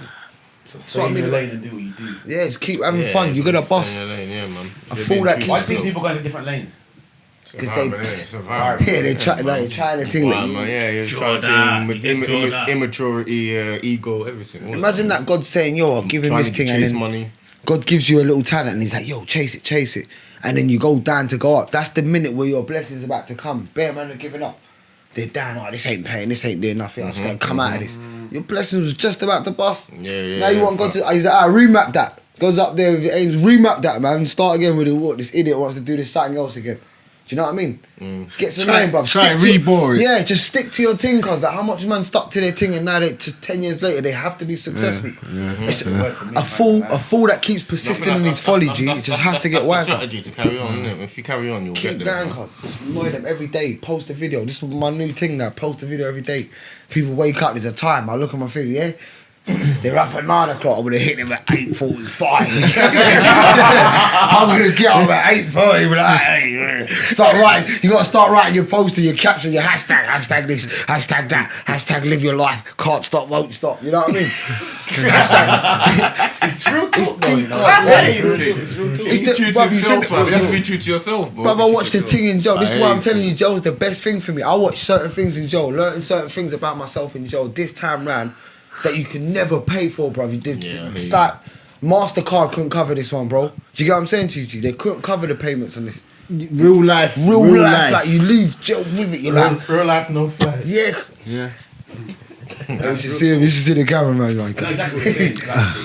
So in your lane and do what you do. Yeah, just keep having Yeah, fun. You're going to stay in bust. your lane, yeah, man. I You're thought being that true keeps Why to do you think yourself. people go into different lanes? Because Environment, innit? It's environment. Yeah, they're trying to think Wow, man, like... yeah, you're Draw trying that, to you can draw that. immaturity, ego, everything. all Imagine that God saying, yo, I'll give him Trying this to thing and chase then... money. God gives you a little talent and he's like, yo, chase it. And then you go down to go up. That's the minute where your blessing's about to come. Bare man are giving up. They're down, oh, this ain't paying, this ain't doing nothing. I'm just going to come out of this. Your blessing was just about to bust. Yeah. Now you want God to, he's like, remap that. Goes up there with your aims, remap that, man. Start again with it. What, this idiot wants to do this something else again. Do you know what I mean? Get some name, bruv. try and Stick to- rebore it. Yeah, just stick to your thing, cause like, how much man stuck to their thing and now they, 10 years later, they have to be successful. It's a fool that keeps persisting in his folly, G, just has to get that's the wiser. strategy to carry on, innit? If you carry on, you'll Keep get there. going, cuz. Just annoy them every day. Post a video. This is my new thing now. Post a video every day. People wake up, there's a time. I look at my thing, yeah? They're up at 9 o'clock. I'm going to hit them at 8:45. I'm going to get up at 8:30. Be like, hey, start writing. You got to start writing your poster, your caption, your hashtag. Hashtag this, hashtag that. Hashtag live your life. Can't stop, won't stop. You know what I mean? Hashtag. It's true It's talk, though, deep, you know. cuz. It's real talk. It's Be the- true to bruv, you yourself, think- fam. You have to be true to yourself, bro. Bruv, I watch the thing in Joe. This is I why hate I'm telling it. you, Joe's the best thing for me. I watch certain things in Joe, learning certain things about myself in Joe this time round that you can never pay for, bruv. Yeah, I hear It's you. like MasterCard couldn't cover this one, bro. Do you get what I'm saying to you? They couldn't cover the payments on this. Real life. Real life, like you leave jail with it. You're like, Real life, no flies. yeah. Yeah. You should see him. You should see the cameraman, like. No, exactly what you're saying. Like,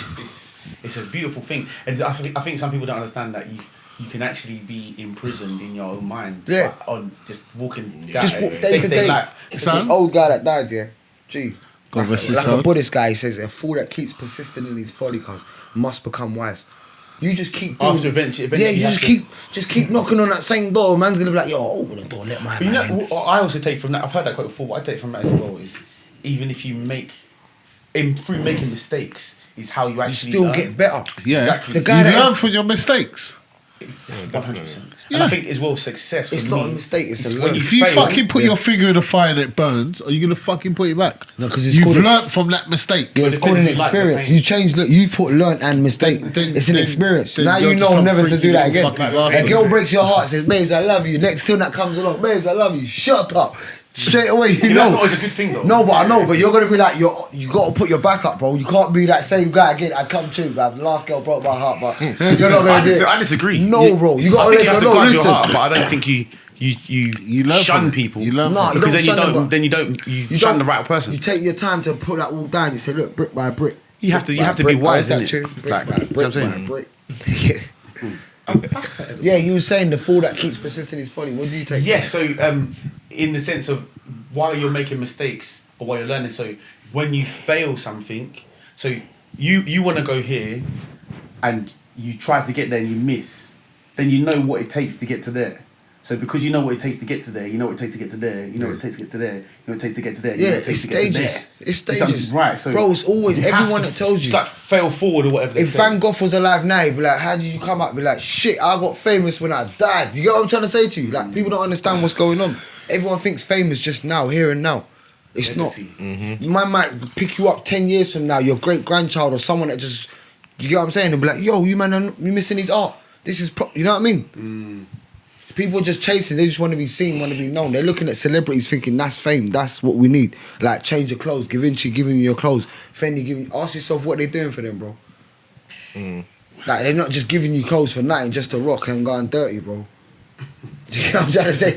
it's a beautiful thing, and I think some people don't understand that you can actually be imprisoned in your own mind. Yeah. On just walking down Just walk day to day. life. This old guy that died, yeah. Gee. God rest his Like soul. a Buddhist guy, he says, a fool that keeps persisting in his folly cause must become wise. You just keep doing, After eventually yeah, you you have just keep knocking on that same door. Man's gonna be like, yo, open the door, let my But you man know, in. what I also take from that. I've heard that quote before. What I take from that as well is, even if you through making mistakes, is how you You actually still learn. get better. Yeah. Exactly. The guy You that- learn from your mistakes. 100%. And Yeah. I think as well, success. It's for not me a mistake, it's a is learn. when If you fail, fucking put your finger in the fire and it burns, are you gonna fucking put it back? No, 'cause it's you've called learnt from that mistake. Yeah, it's It called an depends if you like the experience. pain. You change, look, you put learn and mistake. It's an experience. then Now you're you just know some never to freaky do that little again. fucking A bastard. girl breaks your heart, says, babes, I love you. Next thing that comes along, babes, I love you. Shut up. Straight away, you Yeah, know. that's not always a good thing, though. No, but I know, but you're gonna be like, you gotta put your back up, bro. You can't be that same guy again. I come true, bruv. The last girl broke my heart, but you're not gonna do it. I disagree. No, bro. You I gotta think you have to no, guard your listen. heart, but I don't think you learn shun from it. people. You learn No, from you because then you shun them, don't. but Then you you shun don't- the right person. You take your time to put that all down. You say, look, brick by brick. You have to Brick by be brick. wise, Like, innit? Brick Like, by you know what brick I'm saying? by brick. Yeah, you were saying the fool that keeps persisting is folly. What do you take? Yes, so in the sense of while you're making mistakes or while you're learning, so when you fail something, so you want to go here and you try to get there and you miss, then you know what it takes to get to there. So because you know what it takes to get to there, you know what it takes to get to there, you know what it takes to get to there, you know what it takes to get to there, you Yeah, know what it takes it's to get to stages. there. It's something- stages. Right, so Bro, it's always you have everyone to that tells just you. like fail forward or whatever they If say. Van Gogh was alive now, he'd be like, how did you come up? Be like, shit, I got famous when I died. You get what I'm trying to say to you? Like, people don't understand what's going on. Everyone thinks fame is just now, here and now. It's Legacy. not. Man might pick you up 10 years from now, your great-grandchild or someone that just, you get what I'm saying? And be like, yo, you man, you missing his art. This is, you know what I mean? People are just chasing, they just want to be seen, want to be known. They're looking at celebrities thinking that's fame, that's what we need. Like, change your clothes, Givenchy giving you your clothes, Fendi giving, ask yourself what they're doing for them, bro. Like, they're not just giving you clothes for nothing, just to rock and going dirty, bro. Do you get what I'm trying to say?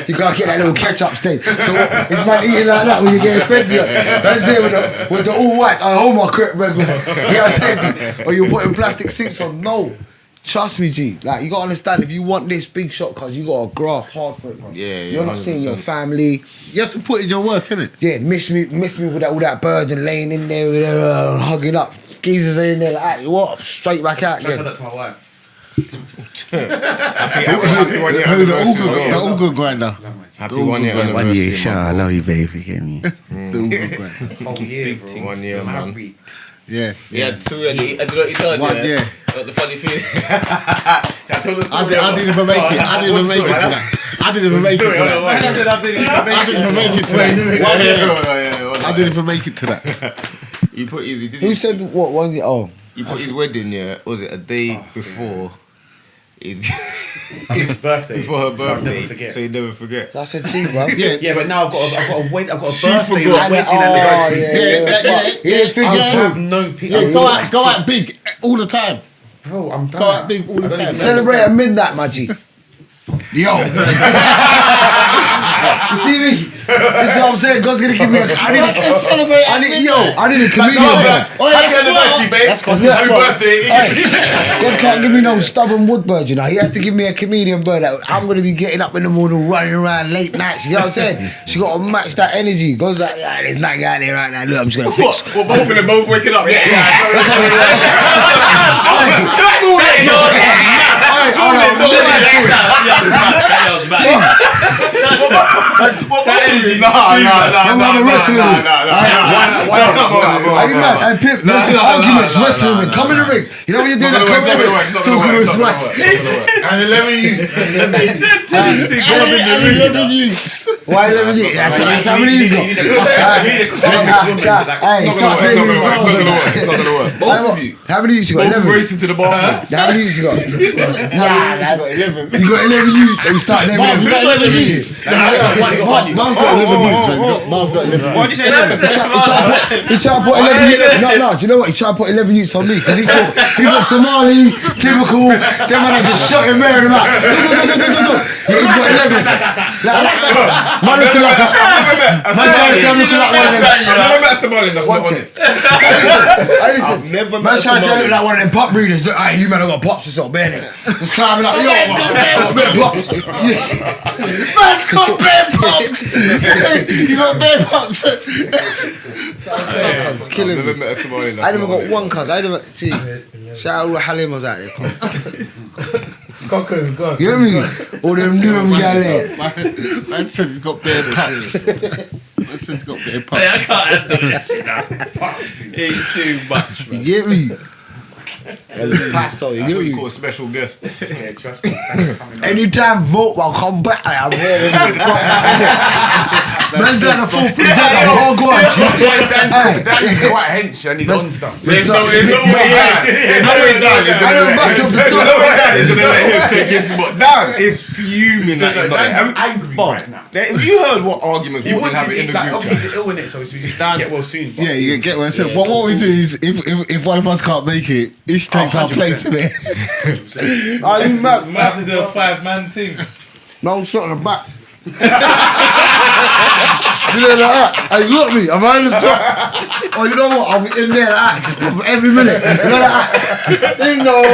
You can't get that little ketchup stain. So what, is man eating like that when you're getting fed? That's there with the all white. I hold my crap regular. You know what I'm saying to you? Or you're putting plastic suits on. No. Trust me, G. Like, you gotta understand, if you want this big shot, cause you gotta graft hard for it, bro. Yeah, You're not seeing your 100%. family. You have to put in your work, innit? Yeah, miss me with that, all that bird and laying in there with hugging up. Geezers are in there like, you what? Straight back out Try to tell again. that to my wife. Happy 1 year Who, the anniversary, organ, yeah. the organ grinder. Happy 1 year anniversary. 1 year, man, I bro. love you, baby. Get me. The organ grinder. Oh yeah, bro. 1 year, man. Married. Yeah. Yeah, two and he, I don't know what he done. 1 yeah. year. The funny thing. I told the story. I didn't even make it. I didn't even make it to that. I didn't even make it to that. I said I didn't even make I it. didn't even make it to that. 1 year. Yeah, I didn't even make it to that. You put his, Who said what one year? Oh. you put his wedding, yeah, was it a day before his His birthday. before her So I'll birthday, never forget. so you never forget. That's a G, bro. Yeah. Yeah, but now I've got a birthday, forgot. like, wedding Oh, anniversary. yeah. Yeah, I yeah. have no picture. Yeah, go out big all the time. Bro, I'm done. Go out big all the I don't time. even Celebrate at midnight, my G. Yo. You see me? This is what I'm saying. God's gonna give me a. I need a comedian. bro. Oh, yeah, Happy anniversary, babe. That's Happy what- birthday. Hey, God can't give me no stubborn wood bird, you know. He has to give me a comedian bird. That I'm gonna be getting up in the morning, running around late nights. You know what I'm saying? She got to match that energy. God's like, yeah, there's nothing out there right now. Look, I'm just gonna fix. We're both in them, both waking up. Yeah, I'm not wrestling ring. Are you mad? And Pip, wrestling arguments, wrestling ring. Come in the ring. You know what you're doing? Come in the ring. Talking with slice. And 11 youths. And 11 youths. Why 11 years? That's how many he's got. Hey, start naming his girls and that. It's not gonna work. Both of you. How many years you got? both 11. racing to the bathroom. How many years you got? Nah, got 11. you got 11 youths, so you start naming Mom, you got 11 youths. Mom's got 11 youths. Mom's got 11 Why'd you say 11? He tried to put 11 youths. No, do you know what? He tried to put 11 youths on me because he thought he got Somali, typical. Them man just shot him there and him out. Yeah, he's got 11. Man looking like a. Man trying to say I'm looking like one of them. I've never met a Somalian that's not What's on it? it. Listen. Never Man met trying to say I look Somalian. like one of them pop breeders. Alright, you man have got pops yourself, bare nigga. Just climbing up. Yo, man, pops. Man's got bare pops. You got bare pops. I've Killing never me. met a Somalian I that's never not on got it. one cuz. I never. See, shout out all the Halimos out there. Cockers, God. You hear me? All them new gal there. Man said he's got bare pops. Man said he's got bare pops. Hey, I can't handle this shit now. It's too much, You man. get me? El Paso, you That's get what you me? call a special guest. Yeah, trust me. Thanks for coming. Anytime vote, I'll come back. I'm here. Man's like the full presenter. Oh, go on, Dan's quite hench and he's on stuff. There's no way Dan is I don't back up the top. Dan is gonna let him take his spot. Dan is fuming that he's not there. Dan's angry Bob, right now. Have you heard what arguments He we've been wanted having in to, the like, group obviously chat? he's ill in it, so he's Dan. get well soon. Yeah, you get what I said. But what we do is, if one of us can't make it, each takes our 100%. place in it. Are you mad? Might have to do a 5-man team. No, I'm shot on the back. You know like that? Hey, look at me. Am I in the shot? Oh, you know what? I'll be in there like that every minute. You know like that? Ding dong.